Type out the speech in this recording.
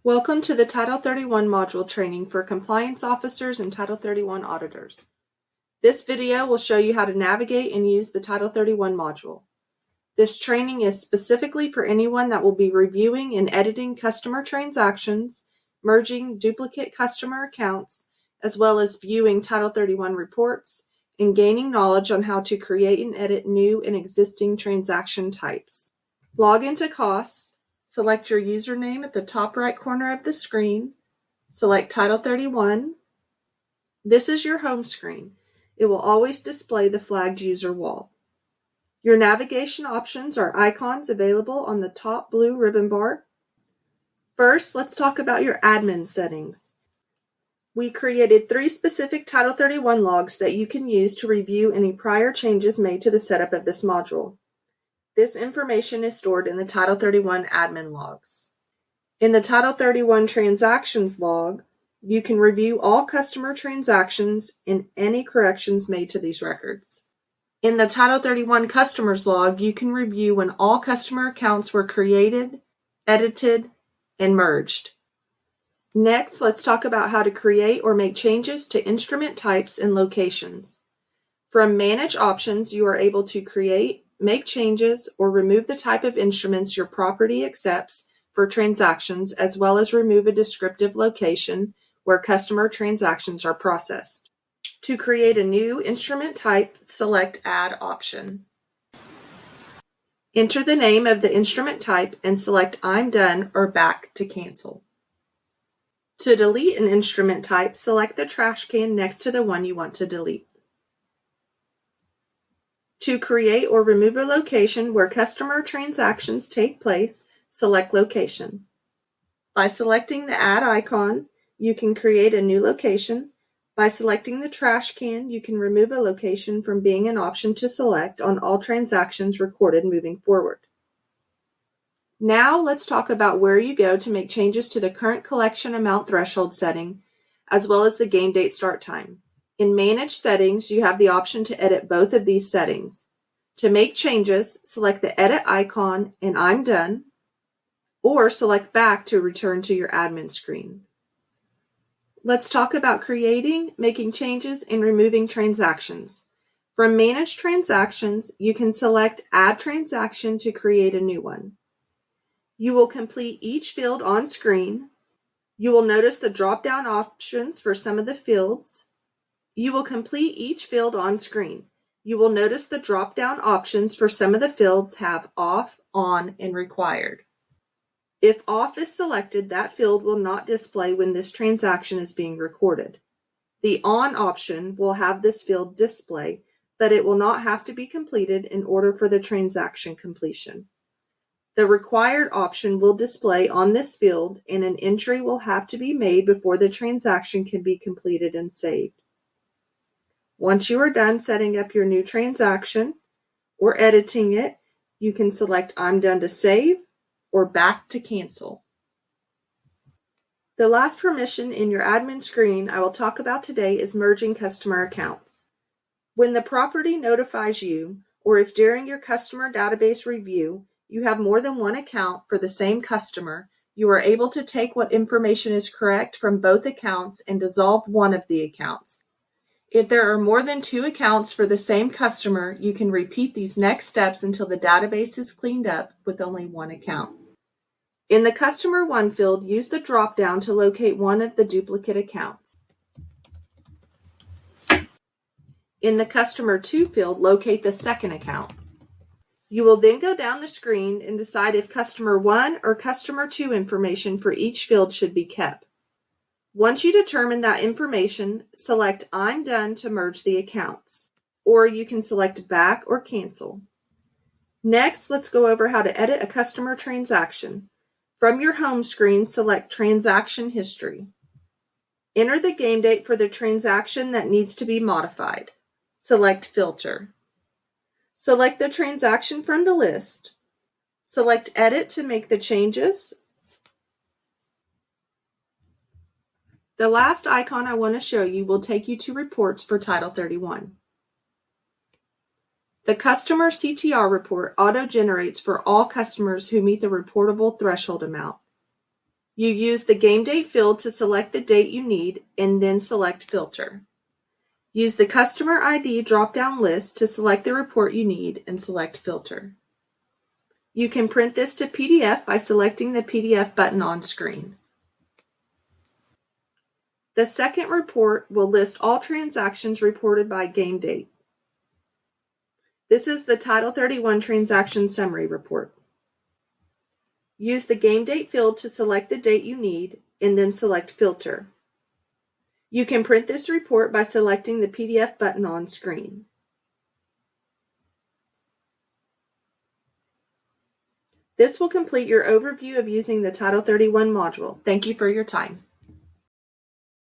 Welcome to the Title 31 module training for compliance officers and Title 31 auditors. This video will show you how to navigate and use the Title 31 module. This training is specifically for anyone that will be reviewing and editing customer transactions, merging duplicate customer accounts, as well as viewing Title 31 reports and gaining knowledge on how to create and edit new and existing transaction types. Log into COS. Select your username at the top right corner of the screen. Select Title 31. This is your home screen. It will always display the flagged user wall. Your navigation options are icons available on the top blue ribbon bar. First, let's talk about your admin settings. We created 3 specific Title 31 logs that you can use to review any prior changes made to the setup of this module. This information is stored in the Title 31 admin logs. In the Title 31 transactions log, you can review all customer transactions and any corrections made to these records. In the Title 31 customers log, you can review when all customer accounts were created, edited, and merged. Next, let's talk about how to create or make changes to instrument types and locations. From Manage Options, you are able to create, make changes, or remove the type of instruments your property accepts for transactions, as well as remove a descriptive location where customer transactions are processed. To create a new instrument type, select Add option. Enter the name of the instrument type and select I'm done or back to cancel. To delete an instrument type, select the trash can next to the one you want to delete. To create or remove a location where customer transactions take place, select Location. By selecting the Add icon, you can create a new location. By selecting the trash can, you can remove a location from being an option to select on all transactions recorded moving forward. Now let's talk about where you go to make changes to the current collection amount threshold setting, as well as the game date start time. In Manage Settings, you have the option to edit both of these settings. To make changes, select the Edit icon and I'm done, or select Back to return to your admin screen. Let's talk about creating, making changes, and removing transactions. From Manage Transactions, you can select Add Transaction to create a new one. You will complete each field on screen. You will notice the drop-down options for some of the fields. You will complete each field on screen. You will notice the drop-down options for some of the fields have off, on, and required. If off is selected, that field will not display when this transaction is being recorded. The on option will have this field display, but it will not have to be completed in order for the transaction completion. The required option will display on this field, and an entry will have to be made before the transaction can be completed and saved. Once you are done setting up your new transaction or editing it, you can select I'm done to save or back to cancel. The last permission in your admin screen I will talk about today is merging customer accounts. When the property notifies you, or if during your customer database review, you have more than one account for the same customer, you are able to take what information is correct from both accounts and dissolve one of the accounts. If there are more than 2 accounts for the same customer, you can repeat these next steps until the database is cleaned up with only one account. In the Customer 1 field, use the drop-down to locate one of the duplicate accounts. In the Customer 2 field, locate the second account. You will then go down the screen and decide if Customer 1 or Customer 2 information for each field should be kept. Once you determine that information, select I'm done to merge the accounts, or you can select Back or Cancel. Next, let's go over how to edit a customer transaction. From your home screen, select Transaction History. Enter the game date for the transaction that needs to be modified. Select Filter. Select the transaction from the list. Select Edit to make the changes. The last icon I want to show you will take you to reports for Title 31. The Customer CTR report auto-generates for all customers who meet the reportable threshold amount. You use the game date field to select the date you need and then select Filter. Use the Customer ID drop-down list to select the report you need and select Filter. You can print this to PDF by selecting the PDF button on screen. The second report will list all transactions reported by game date. This is the Title 31 Transaction Summary Report. Use the game date field to select the date you need and then select Filter. You can print this report by selecting the PDF button on screen. This will complete your overview of using the Title 31 module. Thank you for your time.